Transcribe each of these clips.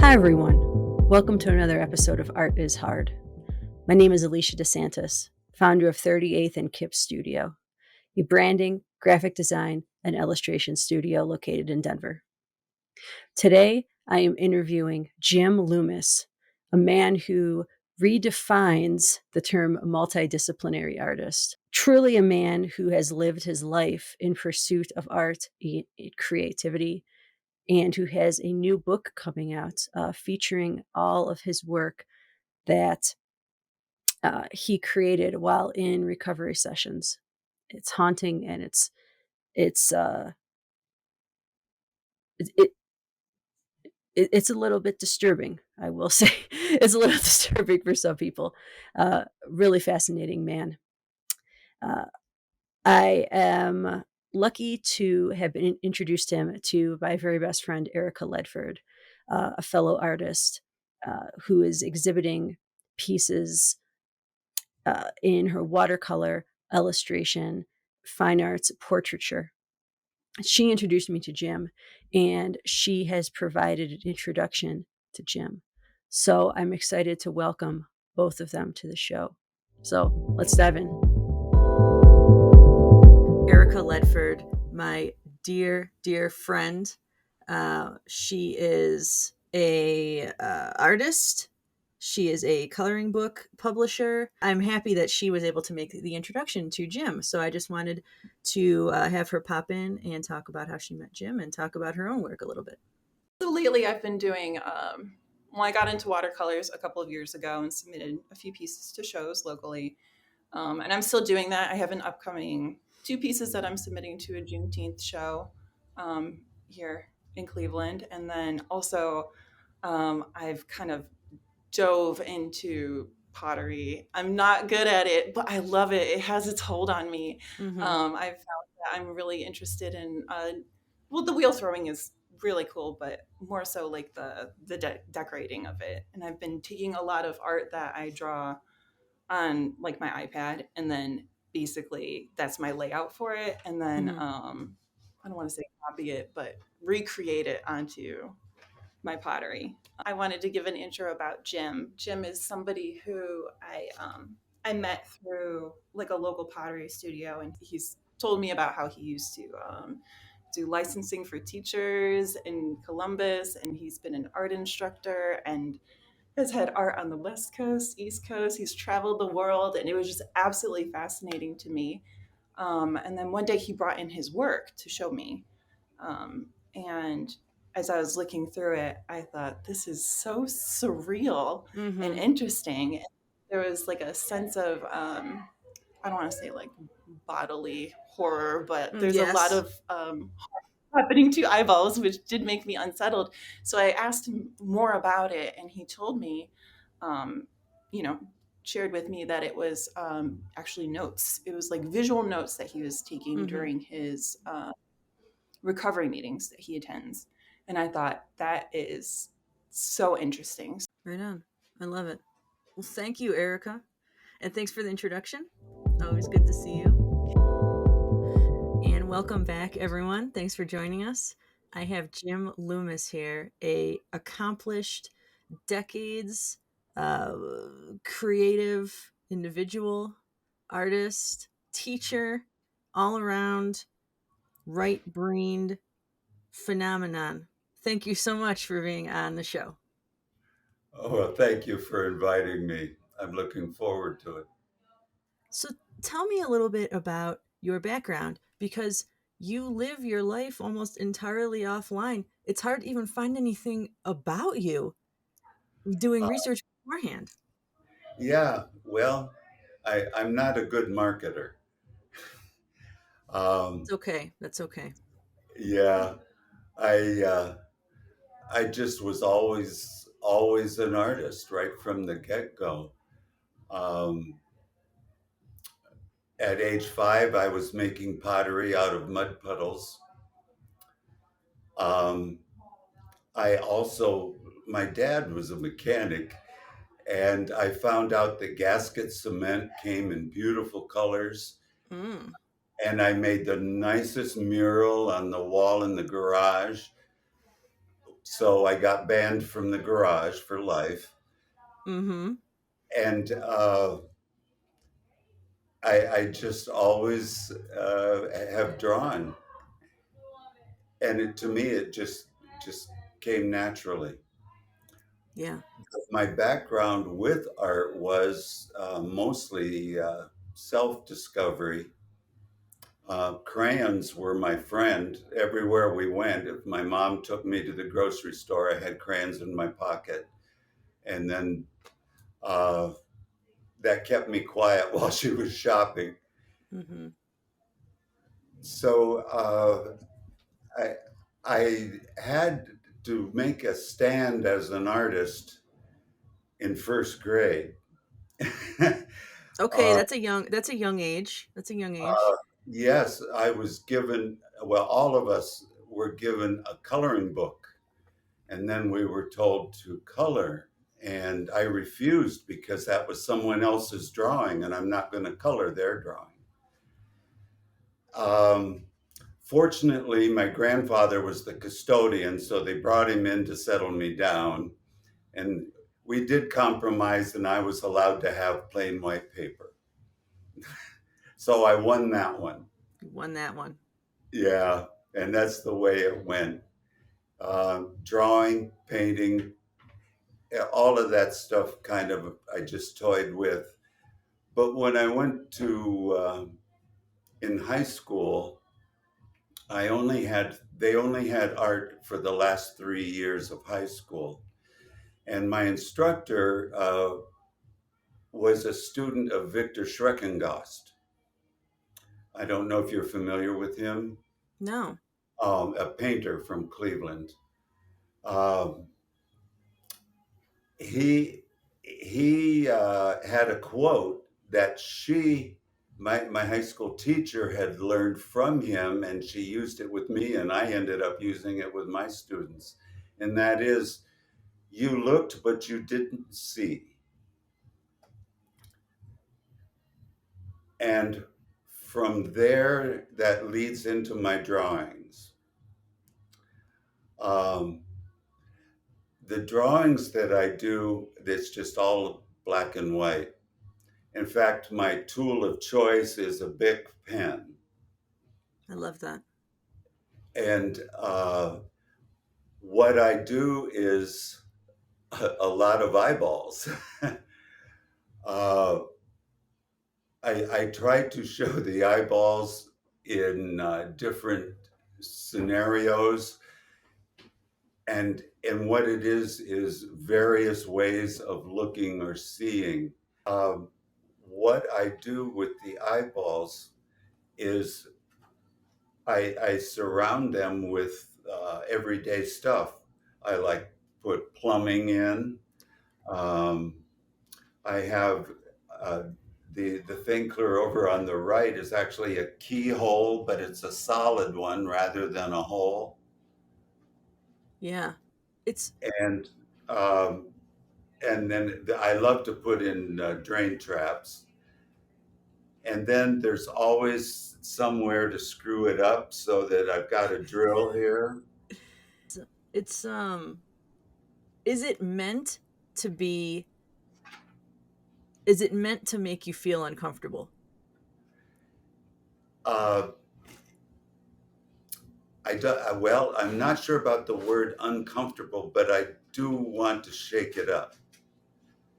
Hi, everyone. Welcome to another episode of Art is Hard. My name is Alicia Disantis, founder of 38th and Kip Studio, a branding, graphic design, and illustration studio located in Denver. Today, I am interviewing Jim Loomis, a man who redefines the term multi-disciplinary artist. Truly a man who has lived his life in pursuit of art and creativity, and who has a new book coming out featuring all of his work that he created while in recovery sessions. It's haunting, and it's it, it's a little bit disturbing, I will say. It's a little disturbing for some people. Really fascinating man. Uh, I am lucky to have been introduced him to my very best friend, Erica Ledford, a fellow artist who is exhibiting pieces in her watercolor, illustration, fine arts, portraiture. She introduced me to Jim, and she has provided an introduction to Jim. So I'm excited to welcome both of them to the show. So let's dive in. Erica Ledford, my dear, dear friend. She is a artist. She is a coloring book publisher. I'm happy that she was able to make the introduction to Jim. So I just wanted to have her pop in and talk about how she met Jim and talk about her own work a little bit. So lately I've been doing, I got into watercolors a couple of years ago and submitted a few pieces to shows locally. And I'm still doing that. I have an upcoming 2 pieces that I'm submitting to a Juneteenth show here in Cleveland. And then also I've kind of dove into pottery. I'm not good at it, but I love it. It has its hold on me. Mm-hmm. I've found that I'm really interested in, the wheel throwing is really cool, but more so like the decorating of it. And I've been taking a lot of art that I draw on like my iPad, and then basically that's my layout for it. And then I don't want to say copy it, but recreate it onto my pottery. I wanted to give an intro about Jim. Jim is somebody who I met through like a local pottery studio, and he's told me about how he used to do licensing for teachers in Columbus, and he's been an art instructor and has had art on the West Coast, East Coast. He's traveled the world, and it was just absolutely fascinating to me. And then one day he brought in his work to show me. And as I was looking through it, I thought, this is so surreal and interesting. There was like a sense of, I don't want to say like bodily horror, but there's a lot of happening to eyeballs, which did make me unsettled. So I asked him more about it, and he told me, you know, shared with me that it was actually notes. It was like visual notes that he was taking during his recovery meetings that he attends. And I thought, that is so interesting. Right on. I love it. Well, thank you, Erica. And thanks for the introduction. Always good to see you. And welcome back, everyone. Thanks for joining us. I have Jim Loomis here, a accomplished decades creative individual, artist, teacher, all around right-brained phenomenon. Thank you so much for being on the show. Oh, well, thank you for inviting me. I'm looking forward to it. So tell me a little bit about your background, because you live your life almost entirely offline. It's hard to even find anything about you doing research beforehand. Yeah, well, I'm not a good marketer. It's okay. That's okay. Yeah, I just was always an artist right from the get-go. At age 5, I was making pottery out of mud puddles. My dad was a mechanic, and I found out that gasket cement came in beautiful colors. And I made the nicest mural on the wall in the garage So I got banned from the garage for life. Mm-hmm. And I just always have drawn. And to me, it just came naturally. Yeah. My background with art was mostly self-discovery. Crayons were my friend everywhere we went. If my mom took me to the grocery store, I had crayons in my pocket. And then uh, that kept me quiet while she was shopping. Mm-hmm. So I, I had to make a stand as an artist in first grade. Okay, uh, that's a young age. That's a young age. yes, I was given, well, all of us were given a coloring book, and then we were told to color. And I refused because that was someone else's drawing, and I'm not going to color their drawing. Um, Fortunately, my grandfather was the custodian, so they brought him in to settle me down. And we did compromise, and I was allowed to have plain white paper. So I won that one. You won that one. Yeah, and that's the way it went. Drawing, painting, all of that stuff kind of I just toyed with. But when I went to in high school, they only had art for the last 3 years of high school. And my instructor was a student of Victor Schreckengost. I don't know if you're familiar with him, No. a painter from Cleveland. Um, he had a quote that my high school teacher had learned from him, and she used it with me, and I ended up using it with my students. And that is, you looked, but you didn't see. And from there, that leads into my drawings. Um, the drawings that I do, it's just all black and white. In fact, my tool of choice is a Bic pen. I love that. And what I do is a lot of eyeballs. uh, I try to show the eyeballs in different scenarios. And what it is various ways of looking or seeing. Um, what I do with the eyeballs is I surround them with everyday stuff. I like put plumbing in. Um, I have the thing clear over on the right is actually a keyhole, but it's a solid one rather than a hole. Yeah. It's And um, and then I love to put in drain traps. And then there's always somewhere to screw it up so that I've got a drill here. it's is it meant to be is it meant to make you feel uncomfortable? Uh, well, I'm not sure about the word uncomfortable, but I do want to shake it up.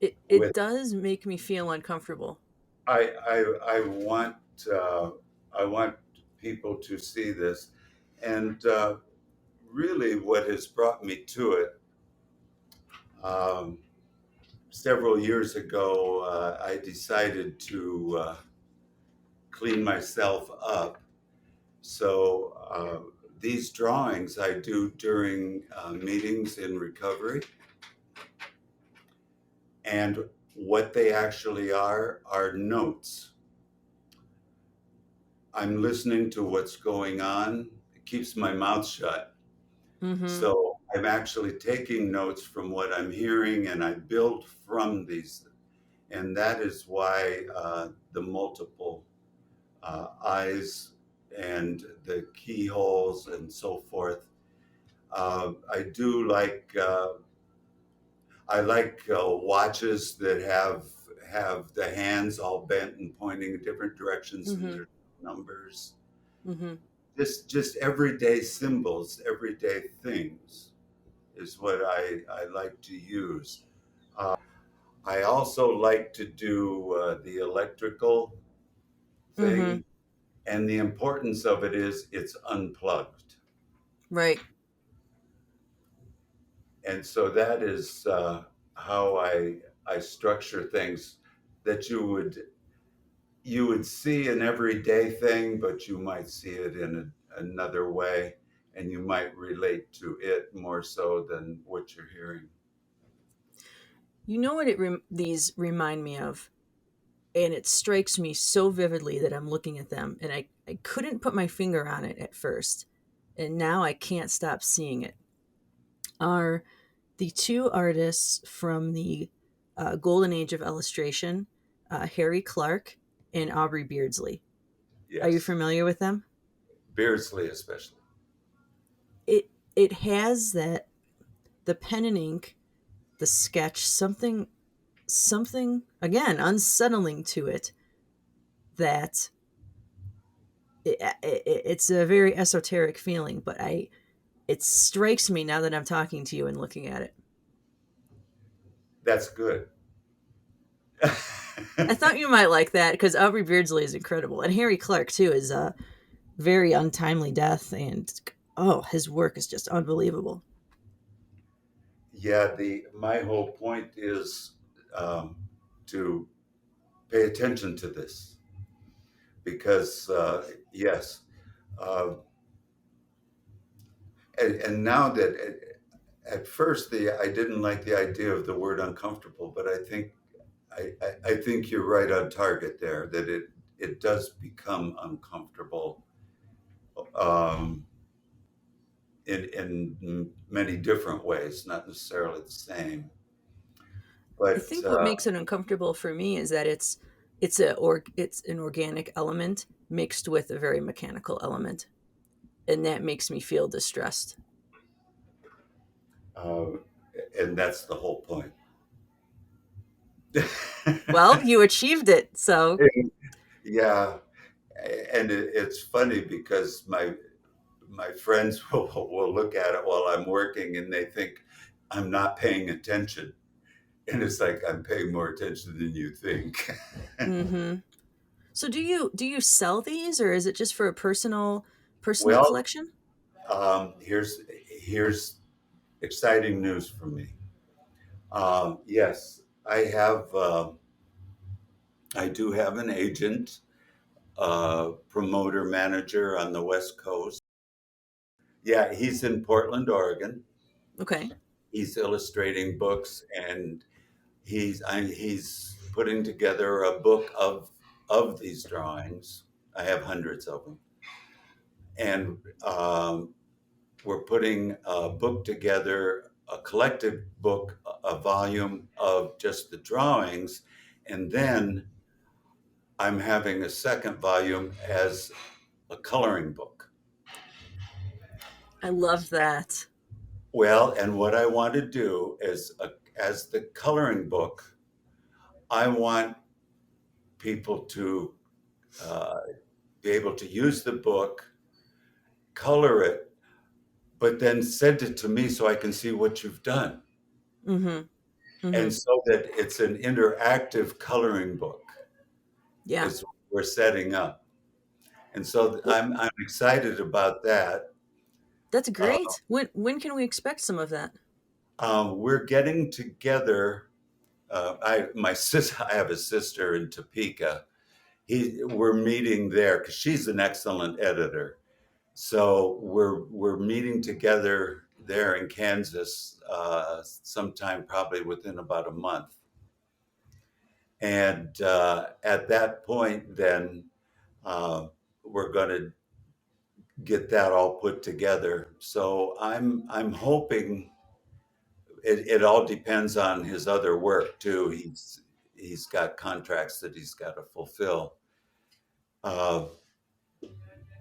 It With does make me feel uncomfortable. I want I want people to see this, and really, what has brought me to it. Um, Several years ago, I decided to clean myself up. So these drawings I do during meetings in recovery. And what they actually are notes. I'm listening to what's going on. It keeps my mouth shut. Mm-hmm. So I'm actually taking notes from what I'm hearing, and I build from these. And that is why the multiple eyes and the keyholes and so forth. I do like I like watches that have the hands all bent and pointing in different directions, and Mhm. there's numbers. Mhm. Just everyday symbols, everyday things is what I like to use. I also like to do the electrical Mhm. thing, and the importance of it is it's unplugged. Right. And so that is how I structure things that you would see an everyday thing, but you might see it in another way, and you might relate to it more so than what you're hearing. You know what these remind me of? And it strikes me so vividly that I'm looking at them, and I couldn't put my finger on it at first. And now I can't stop seeing it. Are the two artists from the golden age of illustration, Harry Clark and Aubrey Beardsley. Are you Yes, familiar with them? Beardsley especially. It has that, the pen and ink, the sketch, something again unsettling to it, that it's a very esoteric feeling, but I it strikes me now that I'm talking to you and looking at it. That's good. I thought you might like that because Aubrey Beardsley is incredible, and Harry Clark too is a very untimely death, and oh, his work is just unbelievable. Yeah, the my whole point is to pay attention to this because yes, uh, and now that at first I didn't like the idea of the word uncomfortable, but I think you're right on target there that it does become uncomfortable um, in many different ways, not necessarily the same. I But think what makes it uncomfortable for me is that it's an organic element mixed with a very mechanical element, and that makes me feel distressed. uh, and that's the whole point. Well, you achieved it, so Yeah, and it's funny because my friends will look at it while I'm working and they think I'm not paying attention. And it's like I'm paying more attention than you think. mhm. So do you sell these, or is it just for a personal Well, collection? here's exciting news for me. Yes, I do have an agent, promoter manager on the West Coast. Yeah, he's in Portland, Oregon. Okay. He's illustrating books, and he's putting together a book of these drawings. I have hundreds of them, and we're putting a book together, a collective book, a volume of just the drawings, and then I'm having a second volume as a coloring book. I love that. Well, and what I want to do is, as the coloring book, I want people to uh, be able to use the book, color it, but then send it to me so I can see what you've done. Mhm. And Mhm. so that it's an interactive coloring book Yeah. is what we're setting up. And so Well, I'm excited about that. that's Uh, great. When can we expect some of that? we're getting together. I have a sister in Topeka. We're meeting there because she's an excellent editor. So we're meeting together there in Kansas sometime probably within about a month. And at that point, then uh, we're going to get that all put together. So I'm hoping it all depends on his other work too. He's got contracts that he's got to fulfill. Uh,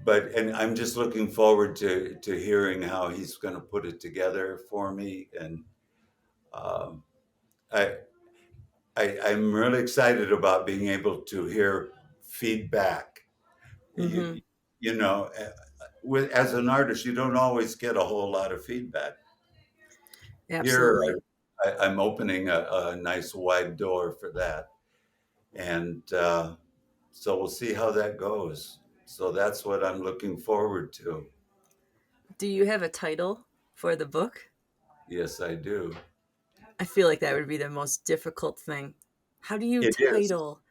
and I'm just looking forward to hearing how he's going to put it together for me. And um, I, I'm really excited about being able to hear feedback. You, Mm-hmm. you know, as an artist, you don't always get a whole lot of feedback. Here, Absolutely. I'm opening a nice wide door for that. And so we'll see how that goes. So that's what I'm looking forward to. Do you have a title for the book? Yes, I do. I feel like that would be the most difficult thing. How do you It is. title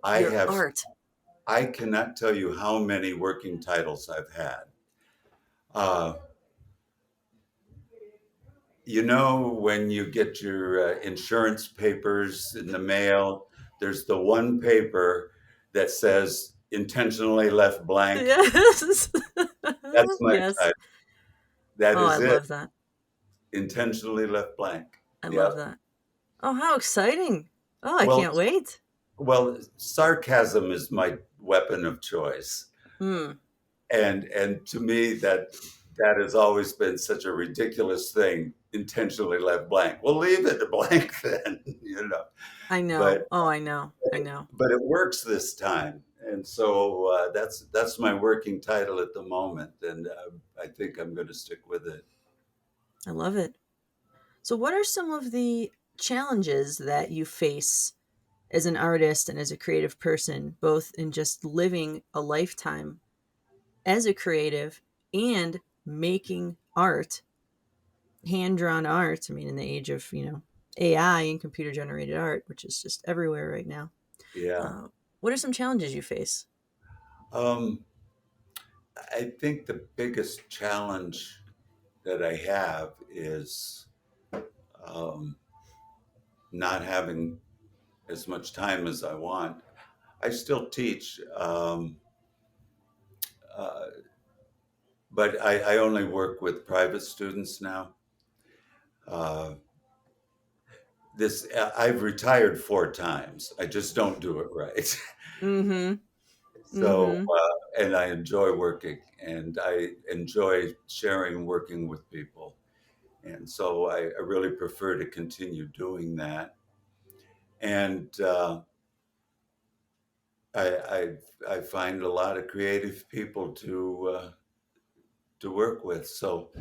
I your have, art? I cannot tell you how many working titles I've had. Uh, you know, when you get your insurance papers in the mail, there's the one paper that says intentionally left blank. Yes. That's my Yes. title. That Oh, I is it. love that. Intentionally left blank. I love Yep. that. Oh, how exciting. Oh, I Well, can't wait. well, sarcasm is my weapon of choice. Hmm. And to me that has always been such a ridiculous thing, intentionally left blank. Well, leave it blank then, you know. I know. But Oh, I know. I know. but it works this time, and so that's my working title at the moment, and I think I'm going to stick with it. I love it. So, what are some of the challenges that you face as an artist and as a creative person, both in just living a lifetime as a creative and making art, hand drawn art? I mean, in the age of, AI and computer generated art, which is just everywhere right now. Yeah. Uh, what are some challenges you face? Um, I think the biggest challenge that I have is um, not having as much time as I want. I still teach, uh, but I only work with private students now. Uh, I've retired 4 times. I just don't do it right. Mm-hmm. So, Mm-hmm. and I enjoy working, and I enjoy sharing and working with people. And so I really prefer to continue doing that. And I find a lot of creative people to work with. So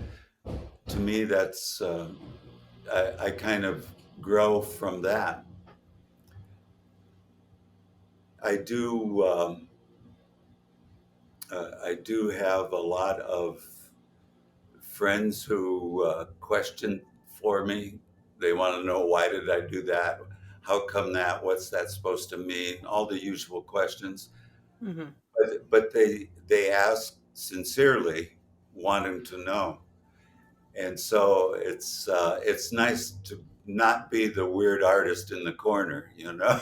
to me, that's I kind of grow from that. I do I do have a lot of friends who question for me. They want to know, why did I do that? How come that? What's that supposed to mean? All the usual questions. Mm-hmm. But they ask sincerely, wanting to know. And so it's nice to not be the weird artist in the corner, you know.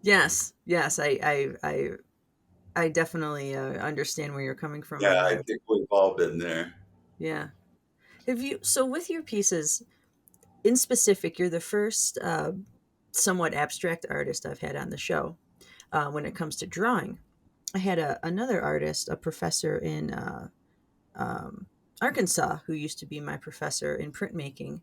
Yes. Yes. I definitely understand where you're coming from Yeah, on I that. think we've all been there. Yeah. Have you, so with your pieces in specific, you're the first somewhat abstract artist I've had on the show when it comes to drawing. I had another artist, a professor in um, Arkansas, who used to be my professor in printmaking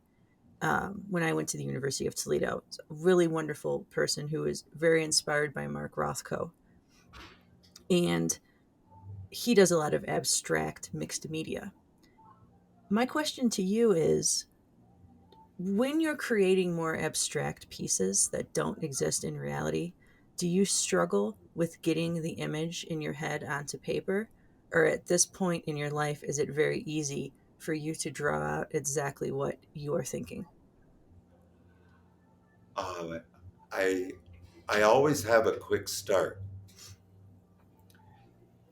when I went to the University of Toledo. It's a really wonderful person who is very inspired by Mark Rothko. And he does a lot of abstract mixed media. My question to you is, when you're creating more abstract pieces that don't exist in reality, do you struggle with getting the image in your head onto paper? Or at this point in your life, is it very easy for you to draw out exactly what you are thinking? Um, I I always have a quick start,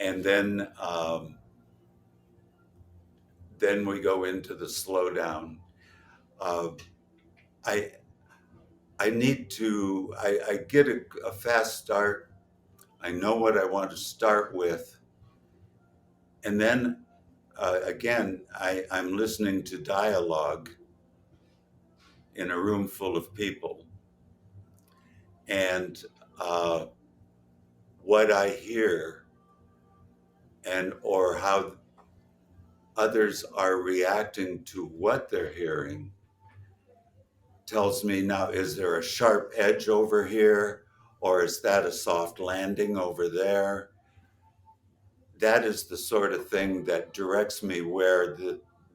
and then we go into the slowdown. Uh, I I need to I get a fast start. I know what I want to start with, and then again I'm listening to dialogue in a room full of people, and what I hear. and or how others are reacting to what they're hearing tells me, now, is there a sharp edge over here, or is that a soft landing over there? That is the sort of thing that directs me where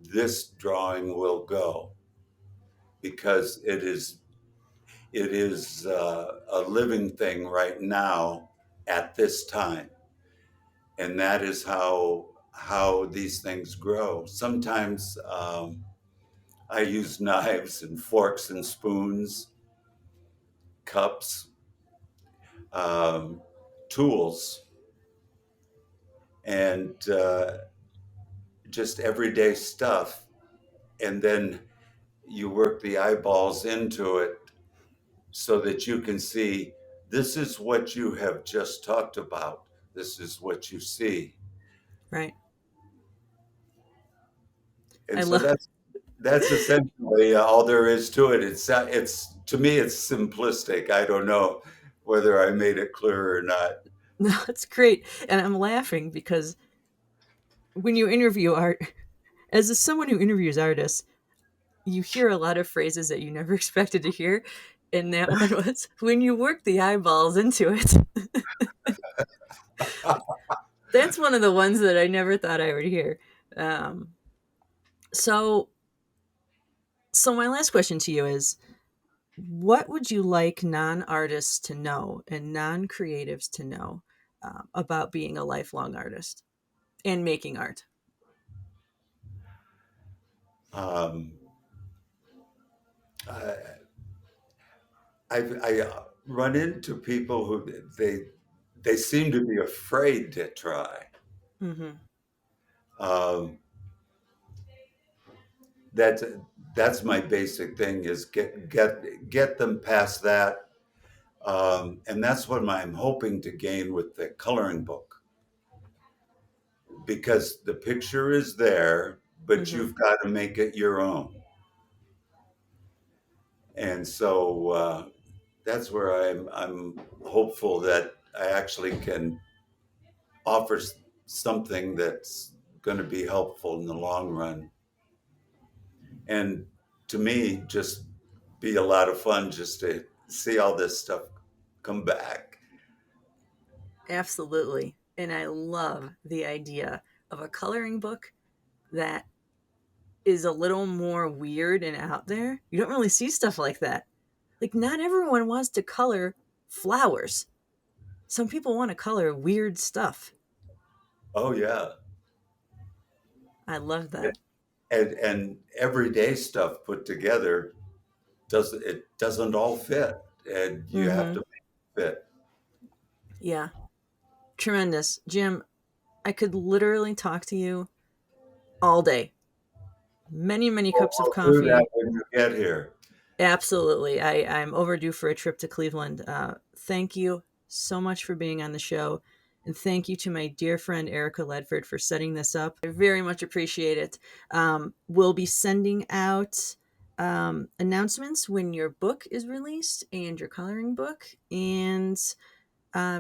this drawing will go, because it is a living thing right now at this time, and that is how these things grow. Sometimes I use knives and forks and spoons, cups, tools, and just everyday stuff. And then you work the eyeballs into it so that you can see, this is what you have just talked about. This is what you see. Right. And I so love. that's essentially all there is to it. It's to me, it's simplistic. I don't know whether I made it clear or not. No, it's great, and I'm laughing because when you interview art, as someone who interviews artists, you hear a lot of phrases that you never expected to hear. And that one was, when you work the eyeballs into it. That's one of the ones that I never thought I would hear. Um, so, so my last question to you is, what would you like non-artists to know and non-creatives to know about being a lifelong artist and making art? Um, I, I run into people who they seem to be afraid to try. Mm-hmm. Um, that's that's my basic thing, is get them past that, and that's what I'm hoping to gain with the coloring book, because the picture is there, but Mm-hmm. you've got to make it your own. And so that's where I'm hopeful that I actually can offer something that's going to be helpful in the long run. And to me, just be a lot of fun just to see all this stuff come back. Absolutely. And I love the idea of a coloring book that is a little more weird and out there. You don't really see stuff like that. Like, not everyone wants to color flowers. Some people want to color weird stuff. Oh yeah, I love that. and everyday stuff put together doesn't all fit, and you have Mm-hmm. to make it fit. Yeah. Tremendous. Jim, I could literally talk to you all day. Many, many Well, cups of we'll do that coffee. when you get here. Absolutely. I'm overdue for a trip to Cleveland. Thank you so much for being on the show. And thank you to my dear friend Erica Ledford for setting this up. I very much appreciate it. We'll be sending out announcements when your book is released and your coloring book. And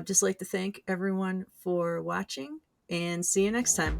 just like to thank everyone for watching, and see you next time.